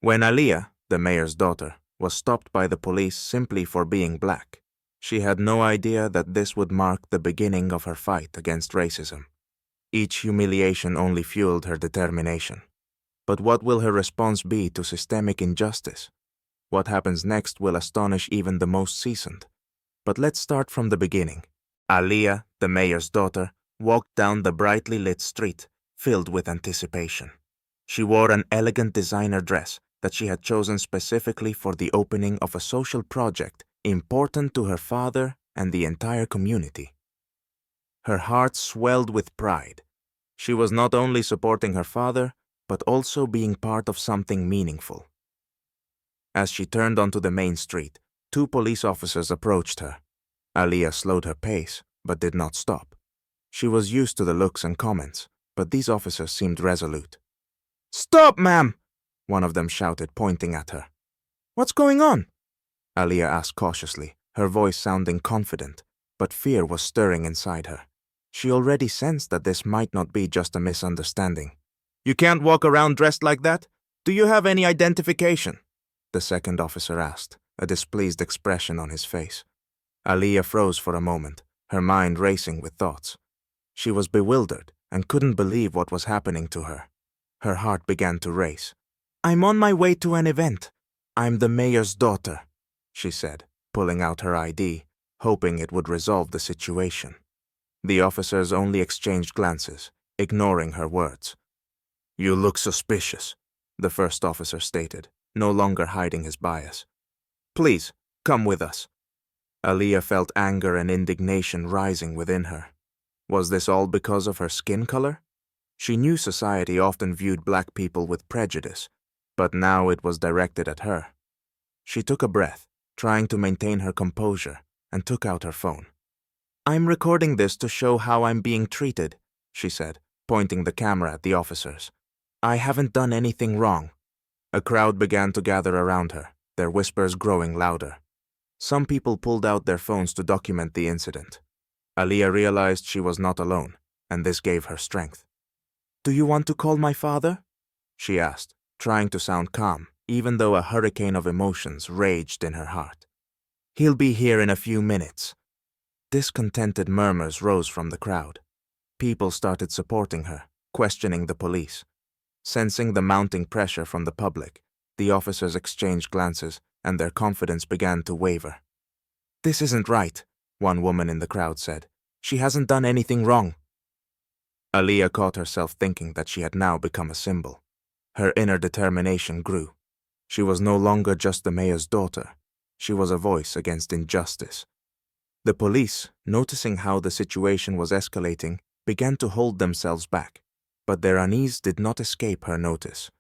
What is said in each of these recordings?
When Aliyah, the mayor's daughter, was stopped by the police simply for being black, she had no idea that this would mark the beginning of her fight against racism. Each humiliation only fueled her determination. But what will her response be to systemic injustice? What happens next will astonish even the most seasoned. But let's start from the beginning. Aliyah, the mayor's daughter, walked down the brightly lit street, filled with anticipation. She wore an elegant designer dress that she had chosen specifically for the opening of a social project important to her father and the entire community. Her heart swelled with pride. She was not only supporting her father, but also being part of something meaningful. As she turned onto the main street, 2 police officers approached her. Aliyah slowed her pace, but did not stop. She was used to the looks and comments, but these officers seemed resolute. "Stop, ma'am!" one of them shouted, pointing at her. "What's going on?" Aliyah asked cautiously, her voice sounding confident, but fear was stirring inside her. She already sensed that this might not be just a misunderstanding. "You can't walk around dressed like that? Do you have any identification?" the second officer asked, a displeased expression on his face. Aliyah froze for a moment, her mind racing with thoughts. She was bewildered and couldn't believe what was happening to her. Her heart began to race. "I'm on my way to an event. I'm the mayor's daughter," she said, pulling out her ID, hoping it would resolve the situation. The officers only exchanged glances, ignoring her words. "You look suspicious," the first officer stated, no longer hiding his bias. "Please, come with us." Aliyah felt anger and indignation rising within her. Was this all because of her skin color? She knew society often viewed black people with prejudice, but now it was directed at her. She took a breath, trying to maintain her composure, and took out her phone. "I'm recording this to show how I'm being treated," she said, pointing the camera at the officers. "I haven't done anything wrong." A crowd began to gather around her, their whispers growing louder. Some people pulled out their phones to document the incident. Aliyah realized she was not alone, and this gave her strength. "Do you want to call my father?" she asked, trying to sound calm, even though a hurricane of emotions raged in her heart. "He'll be here in a few minutes." Discontented murmurs rose from the crowd. People started supporting her, questioning the police. Sensing the mounting pressure from the public, the officers exchanged glances, and their confidence began to waver. "This isn't right," one woman in the crowd said. "She hasn't done anything wrong." Aliyah caught herself thinking that she had now become a symbol. Her inner determination grew. She was no longer just the mayor's daughter. She was a voice against injustice. The police, noticing how the situation was escalating, began to hold themselves back, but their unease did not escape her notice.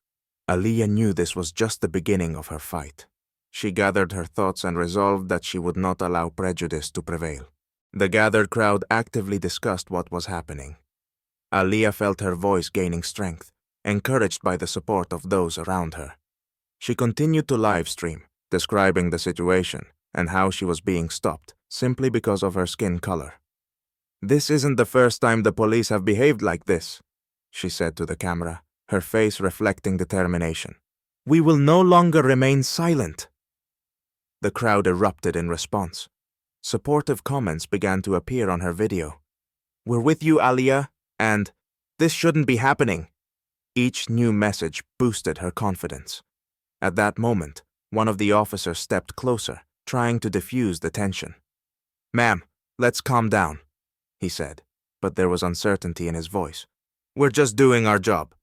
Aliyah knew this was just the beginning of her fight. She gathered her thoughts and resolved that she would not allow prejudice to prevail. The gathered crowd actively discussed what was happening. Aliyah felt her voice gaining strength, encouraged by the support of those around her. She continued to live stream, describing the situation and how she was being stopped simply because of her skin color. "This isn't the first time the police have behaved like this," she said to the camera, her face reflecting determination. "We will no longer remain silent." The crowd erupted in response. Supportive comments began to appear on her video. "We're with you, Aliyah," and "This shouldn't be happening." Each new message boosted her confidence. At that moment, one of the officers stepped closer, trying to diffuse the tension. "Ma'am, let's calm down," he said, but there was uncertainty in his voice. "We're just doing our job."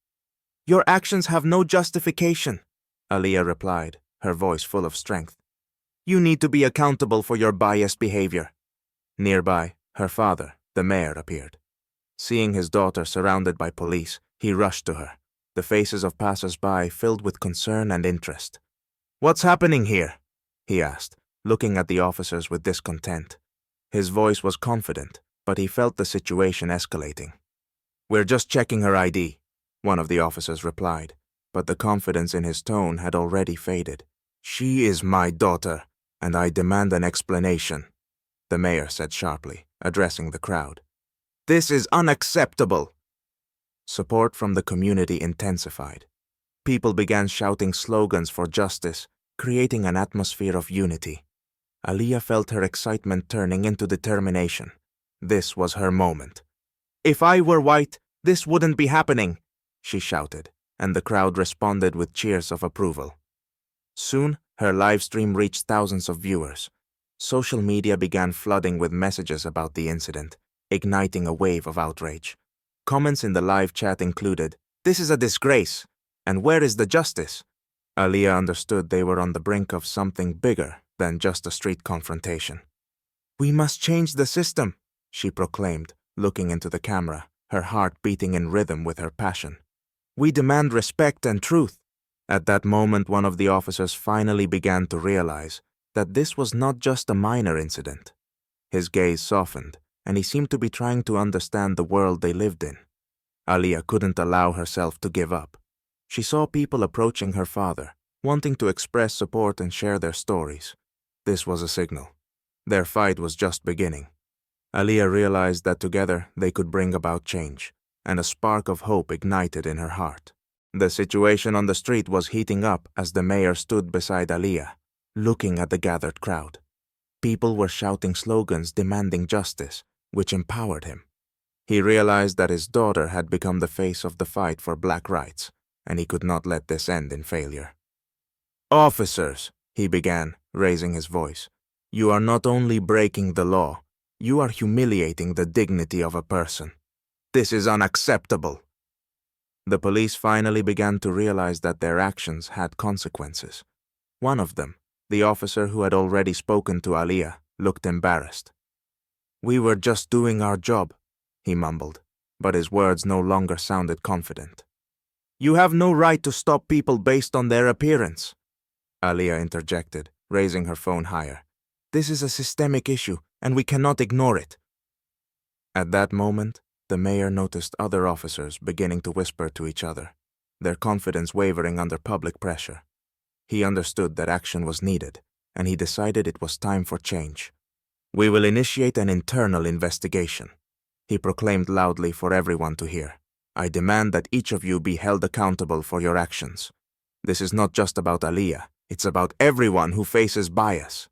"Your actions have no justification," Aliyah replied, her voice full of strength. "You need to be accountable for your biased behavior." Nearby, her father, the mayor, appeared. Seeing his daughter surrounded by police, he rushed to her, the faces of passers-by filled with concern and interest. "What's happening here?" he asked, looking at the officers with discontent. His voice was confident, but he felt the situation escalating. "We're just checking her ID," one of the officers replied, but the confidence in his tone had already faded. "She is my daughter, and I demand an explanation," the mayor said sharply, addressing the crowd. "This is unacceptable." Support from the community intensified. People began shouting slogans for justice, creating an atmosphere of unity. Aliyah felt her excitement turning into determination. This was her moment. "If I were white, this wouldn't be happening," she shouted, and the crowd responded with cheers of approval. Soon, her live stream reached thousands of viewers. Social media began flooding with messages about the incident, igniting a wave of outrage. Comments in the live chat included, "This is a disgrace," and "Where is the justice?" Aliyah understood they were on the brink of something bigger than just a street confrontation. "We must change the system," she proclaimed, looking into the camera, her heart beating in rhythm with her passion. "We demand respect and truth." At that moment, one of the officers finally began to realize that this was not just a minor incident. His gaze softened, and he seemed to be trying to understand the world they lived in. Aliyah couldn't allow herself to give up. She saw people approaching her father, wanting to express support and share their stories. This was a signal. Their fight was just beginning. Aliyah realized that together they could bring about change, and a spark of hope ignited in her heart. The situation on the street was heating up as the mayor stood beside Aliyah, looking at the gathered crowd. People were shouting slogans demanding justice, which empowered him. He realized that his daughter had become the face of the fight for black rights, and he could not let this end in failure. "Officers," he began, raising his voice, "you are not only breaking the law, you are humiliating the dignity of a person. This is unacceptable." The police finally began to realize that their actions had consequences. One of them, the officer who had already spoken to Aliyah, looked embarrassed. "We were just doing our job," he mumbled, but his words no longer sounded confident. "You have no right to stop people based on their appearance," Aliyah interjected, raising her phone higher. "This is a systemic issue, and we cannot ignore it." At that moment, the mayor noticed other officers beginning to whisper to each other, their confidence wavering under public pressure. He understood that action was needed, and he decided it was time for change. "We will initiate an internal investigation," he proclaimed loudly for everyone to hear. "I demand that each of you be held accountable for your actions. This is not just about Aliyah, it's about everyone who faces bias."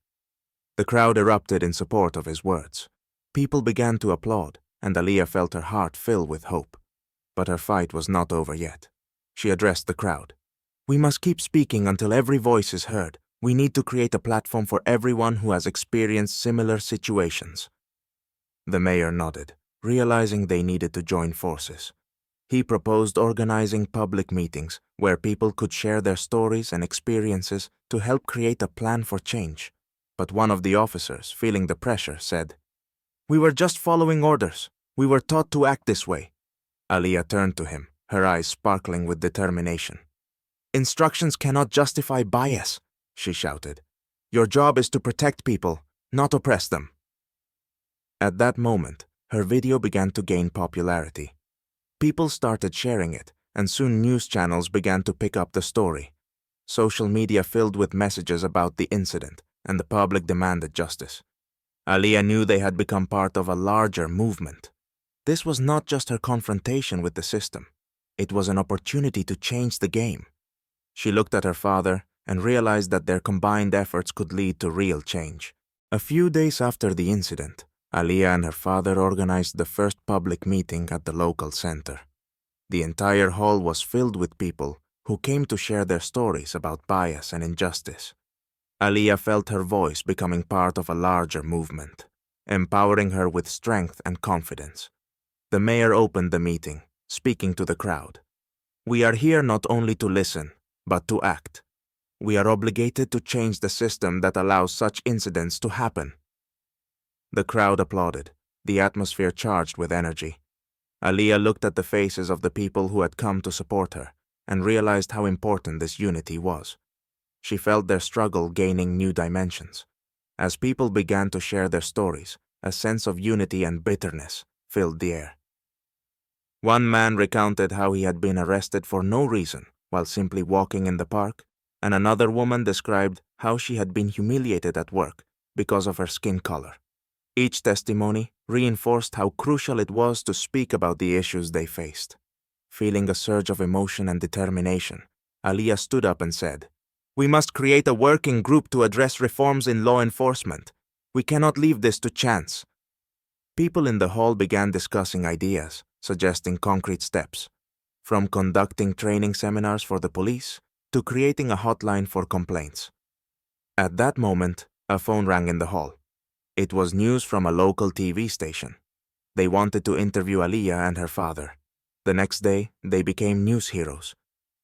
The crowd erupted in support of his words. People began to applaud, and Aliyah felt her heart fill with hope. But her fight was not over yet. She addressed the crowd. "We must keep speaking until every voice is heard. We need to create a platform for everyone who has experienced similar situations." The mayor nodded, realizing they needed to join forces. He proposed organizing public meetings where people could share their stories and experiences to help create a plan for change. But one of the officers, feeling the pressure, said, "We were just following orders. We were taught to act this way." Aliyah turned to him, her eyes sparkling with determination. "Instructions cannot justify bias," she shouted. "Your job is to protect people, not oppress them." At that moment, her video began to gain popularity. People started sharing it, and soon news channels began to pick up the story. Social media filled with messages about the incident, and the public demanded justice. Aliyah knew they had become part of a larger movement. This was not just her confrontation with the system. It was an opportunity to change the game. She looked at her father and realized that their combined efforts could lead to real change. A few days after the incident, Aliyah and her father organized the first public meeting at the local center. The entire hall was filled with people who came to share their stories about bias and injustice. Aliyah felt her voice becoming part of a larger movement, empowering her with strength and confidence. The mayor opened the meeting, speaking to the crowd. "We are here not only to listen, but to act. We are obligated to change the system that allows such incidents to happen." The crowd applauded, the atmosphere charged with energy. Aliyah looked at the faces of the people who had come to support her and realized how important this unity was. She felt their struggle gaining new dimensions. As people began to share their stories, a sense of unity and bitterness filled the air. One man recounted how he had been arrested for no reason while simply walking in the park, and another woman described how she had been humiliated at work because of her skin color. Each testimony reinforced how crucial it was to speak about the issues they faced. Feeling a surge of emotion and determination, Aliyah stood up and said, "We must create a working group to address reforms in law enforcement. We cannot leave this to chance." People in the hall began discussing ideas, suggesting concrete steps, from conducting training seminars for the police to creating a hotline for complaints. At that moment, a phone rang in the hall. It was news from a local TV station. They wanted to interview Aliyah and her father. The next day, they became news heroes.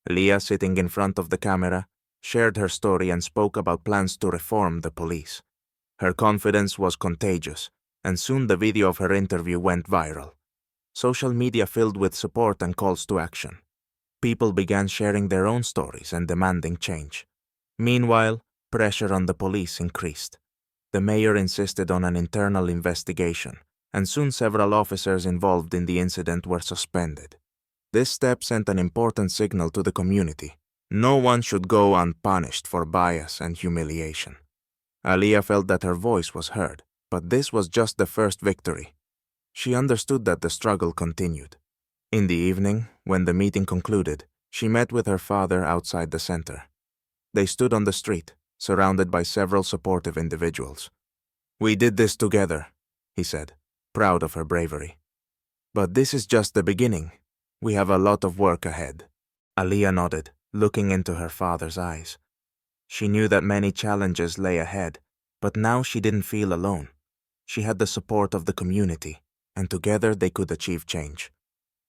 Aliyah, sitting in front of the camera, shared her story and spoke about plans to reform the police. Her confidence was contagious, and soon the video of her interview went viral. Social media filled with support and calls to action. People began sharing their own stories and demanding change. Meanwhile, pressure on the police increased. The mayor insisted on an internal investigation, and soon several officers involved in the incident were suspended. This step sent an important signal to the community. No one should go unpunished for bias and humiliation. Aliyah felt that her voice was heard, but this was just the first victory. She understood that the struggle continued. In the evening, when the meeting concluded, she met with her father outside the center. They stood on the street, surrounded by several supportive individuals. "We did this together," he said, proud of her bravery. "But this is just the beginning. We have a lot of work ahead." Aliyah nodded, looking into her father's eyes. She knew that many challenges lay ahead, but now she didn't feel alone. She had the support of the community, and together they could achieve change.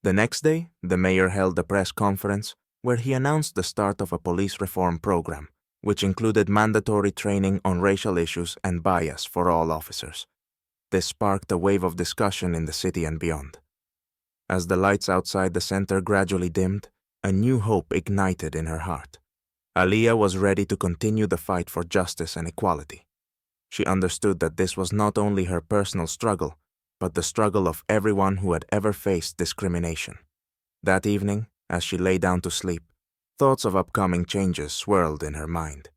The next day, the mayor held a press conference where he announced the start of a police reform program, which included mandatory training on racial issues and bias for all officers. This sparked a wave of discussion in the city and beyond. As the lights outside the center gradually dimmed, a new hope ignited in her heart. Aliyah was ready to continue the fight for justice and equality. She understood that this was not only her personal struggle, but the struggle of everyone who had ever faced discrimination. That evening, as she lay down to sleep, thoughts of upcoming changes swirled in her mind.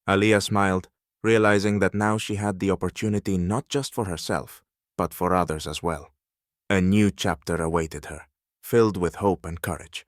Aliyah smiled, realizing that now she had the opportunity not just for herself, but for others as well. A new chapter awaited her, filled with hope and courage.